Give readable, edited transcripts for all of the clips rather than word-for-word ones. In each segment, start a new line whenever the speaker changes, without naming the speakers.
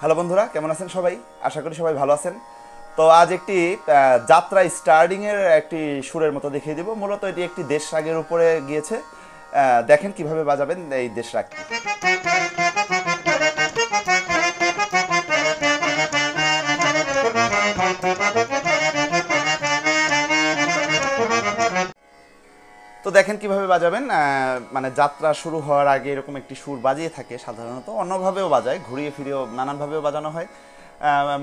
Hello বন্ধুরা, কেমন আছেন সবাই? আশা করি সবাই ভালো আছেন। তো আজ একটি যাত্রা স্টার্টিং এর একটি সুরের মতো দেখিয়ে দিব। মূলত এটি একটি দেশ রাগের উপরে গিয়েছে। দেখেন কিভাবে বাজাবেন এই দেশ রাগটি। তো দেখেন কিভাবে বাজাবেন। মানে যাত্রা শুরু হওয়ার আগে এরকম একটি সুর বাজিয়ে থাকে সাধারণত, অন্যভাবেও বাজায়, ঘুরিয়ে ফিরিয়েও নানানভাবেও বাজানো হয়।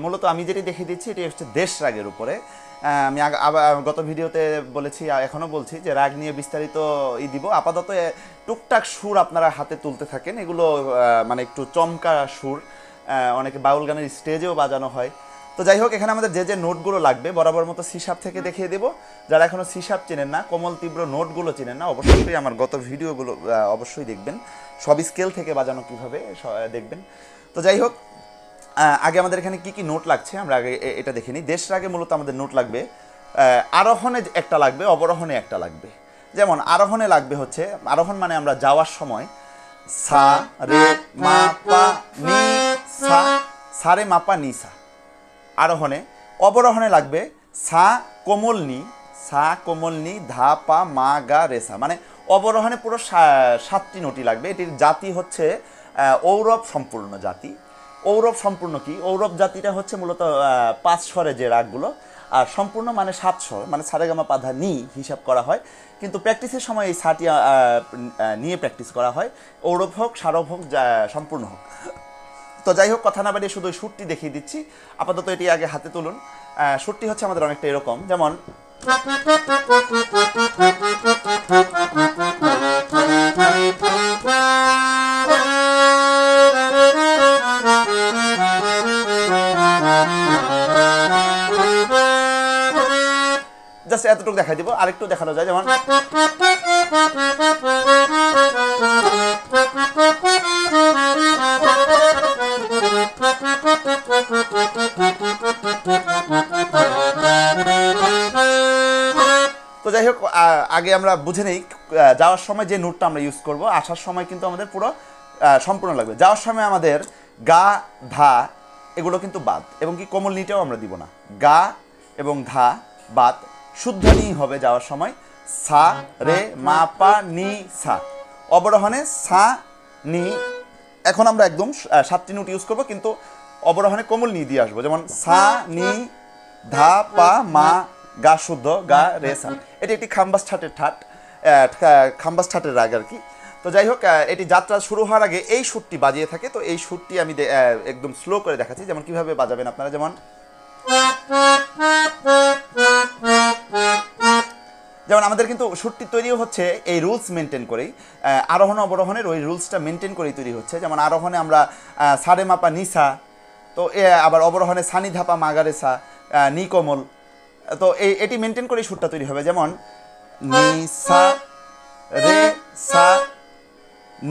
মূলত আমি যেটি দেখিয়ে দিচ্ছি এটি হচ্ছে দেশ রাগের উপরে। আমি গত ভিডিওতে বলেছি, এখনও বলছি যে রাগ নিয়ে বিস্তারিত দিব। আপাতত টুকটাক সুর আপনারা হাতে তুলতে থাকেন, এগুলো মানে একটু চমকা সুর, অনেকে বাউল গানের স্টেজেও বাজানো হয়। তো যাই হোক, এখানে আমাদের যে যে নোটগুলো লাগবে বরাবর মতো সিসাপ থেকে দেখিয়ে দেবো। যারা এখনও সিসাপ চেনেন না, কোমল তীব্র নোটগুলো চেনেন না, অবশ্যই আমার গত ভিডিওগুলো অবশ্যই দেখবেন। সব স্কেল থেকে বাজানো কীভাবে দেখবেন। তো যাই হোক, আগে আমাদের এখানে কি কি নোট লাগছে আমরা আগে এটা দেখে নিই। দেশ রাগে মূলত আমাদের নোট লাগবে, আরোহণে একটা লাগবে, অবরোহণে একটা লাগবে। যেমন আরোহণে লাগবে হচ্ছে, আরোহণ মানে আমরা যাওয়ার সময় সা রে মা পা নি সা, সা রে মা পা নি সা আরোহণে। অবরোহণে লাগবে সা কোমল নি, সা কোমল নি ধা পা মা গা রে সা। মানে অবরোহণে পুরো 7টি নোটই লাগবে। এটির জাতি হচ্ছে ঔরব সম্পূর্ণ জাতি। ঔরব সম্পূর্ণ কি? ঔরব জাতিটা হচ্ছে মূলত 5 স্বরে যে রাগগুলো, আর সম্পূর্ণ মানে 7 স্বর, মানে সারেগামা পাধা নি হিসাব করা হয়। কিন্তু প্র্যাকটিসের সময় এই সাটি নিয়ে প্র্যাকটিস করা হয়, ঔরব হোক, সারব হোক, সম্পূর্ণ হোক। তো যাই হোক, কথা না বাড়িয়ে শুধু সুরটি দেখিয়ে দিচ্ছি। আপাতত এটি আগে হাতে তুলুন। সুরটি হচ্ছে আমাদের অনেকটা এরকম, যেমন জাস্ট এতটুকু দেখাই দিব, আরেকটু দেখানো যায়, যেমন তো যাই হোক, আগে আমরা বুঝে নেই যাওয়ার সময় যে নোটটা আমরা ইউজ করব, আসার সময় কিন্তু আমাদের পুরো সম্পূর্ণ লাগবে। যাওয়ার সময় আমাদের গা ধা এগুলো কিন্তু বাদ, এবং কি কোমল নিটাও আমরা দিব না। গা এবং ধা বাদ, শুদ্ধ নি হবে যাওয়ার সময়, সা রে মা পা নি সা। অবরোহণে সা নি। এখন আমরা একদম 7টি নোট ইউজ করব, কিন্তু অবরোহণে কোমল নি দিয়ে আসবো, যেমন সা নি ধা পা মা গা শুদ্ধ গা রে সা। এটি একটি খাম্বাস ঠাটের রাগ আর কি। তো যাই হোক, এটি যাত্রা শুরু হওয়ার আগে এই সুরটি বাজিয়ে থাকে। তো এই সুরটি আমি একদম স্লো করে দেখাচ্ছি, যেমন কিভাবে বাজাবেন আপনারা। যেমন আমাদের কিন্তু সুরটি তৈরি হচ্ছে এই রুলস মেনটেন করেই, আরোহণ অবরোহণের ওই রুলসটা মেনটেন করেই তৈরি হচ্ছে। যেমন আরোহণে আমরা সারে মাপা নিসা, তো আবার অবরোহণে সানি ধাপা মাগারে সা নি কোমল। তো এটি মেনটেন করেই সুরটা তৈরি হবে, যেমন নি সা রে সা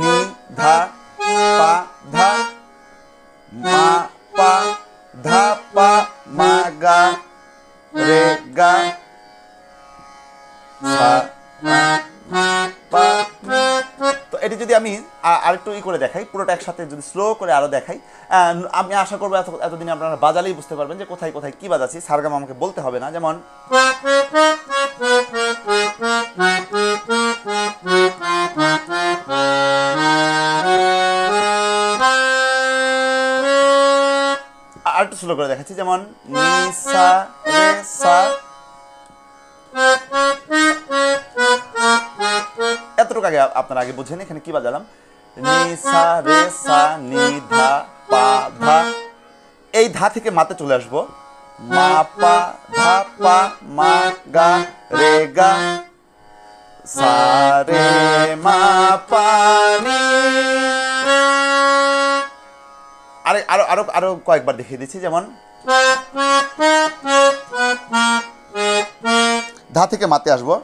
নি ধা পা ধা মা পা ধা পা মা গা রে গা সা পা। তো এটি যদি আমি আরেকটু করে দেখাই, পুরোটা একসাথে যদি স্লো করে আরো দেখাই, আমি আশা করবো এতদিনে আপনারা বাজালেই বুঝতে পারবেন যে কোথায় কোথায় কি বাজাচ্ছি। সারগাম আমাকে বলতে হবে না। যেমন আরেকটু স্লো করে দেখাচ্ছি, যেমন নি সা রে সা। এতটুকু আগে আপনারা আগে বুঝেন এখানে কি বাজালাম। নি সা রে সা নি ধা পা ধা। এই ধা থেকে মাতে চলে আসবো, মা পা ধা পা মা গা রে গা সা রে মা পা নি। আরো আরো আরো কয়েকবার দেখিয়ে দিচ্ছি, যেমন ধা থেকে মাতে আসবো,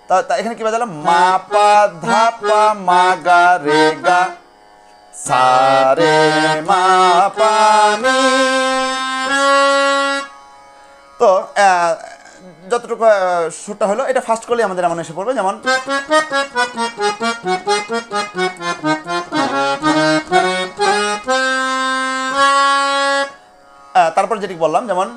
তা এখানে কি বাজালাম, মা পা ধা পা মা গা রে গা সা রে মা পা নি। তো যতটুকু সুরটা হলো এটা ফার্স্ট করলে আমাদের এমন এসে পড়বে, যেমন তারপর যেটি বললাম, যেমন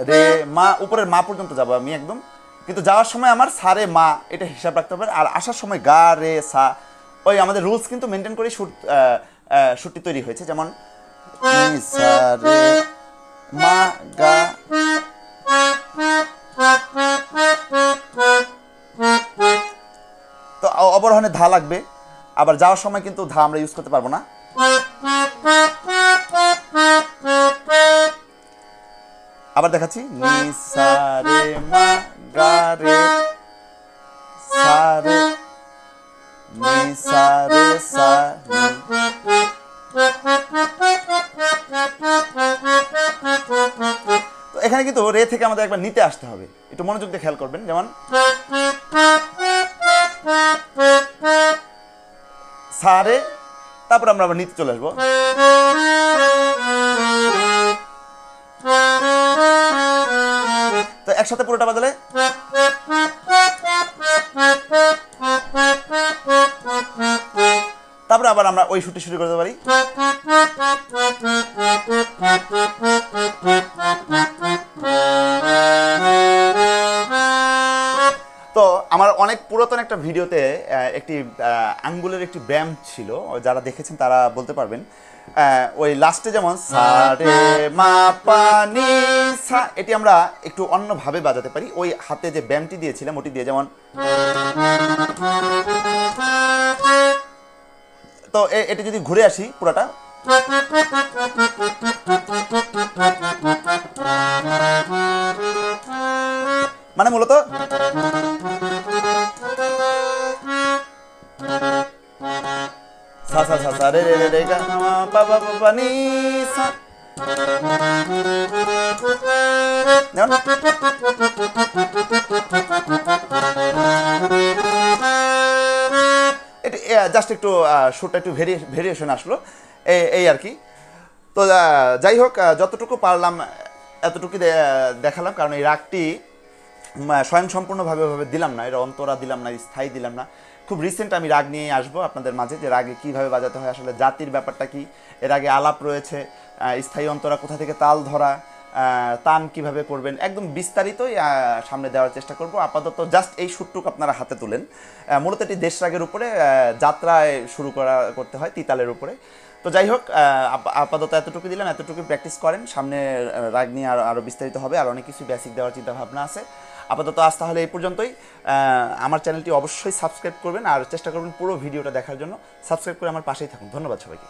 রে মা, উপরের মা পর্যন্ত যাবো আমি একদম, কিন্তু যাওয়ার সময় আমার সা রে মা এটা হিসাব রাখতে হবে, আর আসার সময় গা রে সা, ওই আমাদের রুলস কিন্তু মেনটেন করে সুরটি তৈরি হয়েছে, যেমন সা রে মা গা। তো অবরোহণে ধা লাগবে, আবার যাওয়ার সময় কিন্তু ধা আমরা ইউজ করতে পারবো না। আবার দেখাচ্ছি, নি সা রে মা গা রে সা রে নি সা রে সা নি। তো এখানে কিন্তু রে থেকে আমাদের একবার নিতে আসতে হবে, একটু মনোযোগ দিয়ে খেয়াল করবেন, যেমন সা রে, তারপর আমরা আবার নিতে চলে আসবো, তো একসাথে পুরোটা বাজালে তারপরে আবার আমরা ওই সুরটি শুরু করতে পারি। তো আমার অনেক পুরাতন একটা ভিডিওতে একটি আঙ্গুলের একটি ব্যায়াম ছিল, যারা দেখেছেন তারা বলতে পারবেন। ওই লাস্টে যেমন সা রে মা পা নি সা, এটি আমরা একটু অন্যভাবে বাজাতে পারি, ওই হাতে যে ব্যায়ামটি দিয়েছিলাম ওটি দিয়ে, যেমন তো এটি যদি ঘুরে আসি পুরাটা, মানে মূলত সা সা সা সা রে রে রে গা মা পা পা পা নি সা। এটি জাস্ট একটু সুরটা একটু ভেরিয়েশন আসলো, এই আর কি। তো যাই হোক, যতটুকু পারলাম এতটুকু দেখালাম, কারণ এই রাগটি স্বয়ংসম্পূর্ণভাবে দিলাম না, এর অন্তরা দিলাম না, স্থায়ী দিলাম না। খুব রিসেন্ট আমি রাগ নিয়ে আসবো আপনাদের মাঝে, যে রাগে কীভাবে বাজাতে হয়, আসলে জাতির ব্যাপারটা কি, এর আগে আলাপ রয়েছে, স্থায়ী অন্তরা কোথা থেকে তাল ধরা, তান কিভাবে করবেন, একদম বিস্তারিতই সামনে দেওয়ার চেষ্টা করব। আপাতত জাস্ট এই সুরটুকু আপনারা হাতে তুলেন। মূলত এটি দেশ রাগের উপরে যাত্রায় শুরু করতে হয় তিতালের উপরে। তো যাই হোক, আপাতত এতটুকু দিলাম, এতটুকু প্র্যাকটিস করেন, সামনে রাগ নিয়ে আরও বিস্তারিত হবে, আর অনেক কিছু বেসিক দেওয়ার চিন্তা ভাবনা আছে। আপাতত আজ তাহলে এই পর্যন্তই। আমার চ্যানেলটি অবশ্যই সাবস্ক্রাইব করবেন, আর চেষ্টা করবেন পুরো ভিডিওটা দেখার জন্য। সাবস্ক্রাইব করে আমার পাশেই থাকুন। ধন্যবাদ সবাইকে।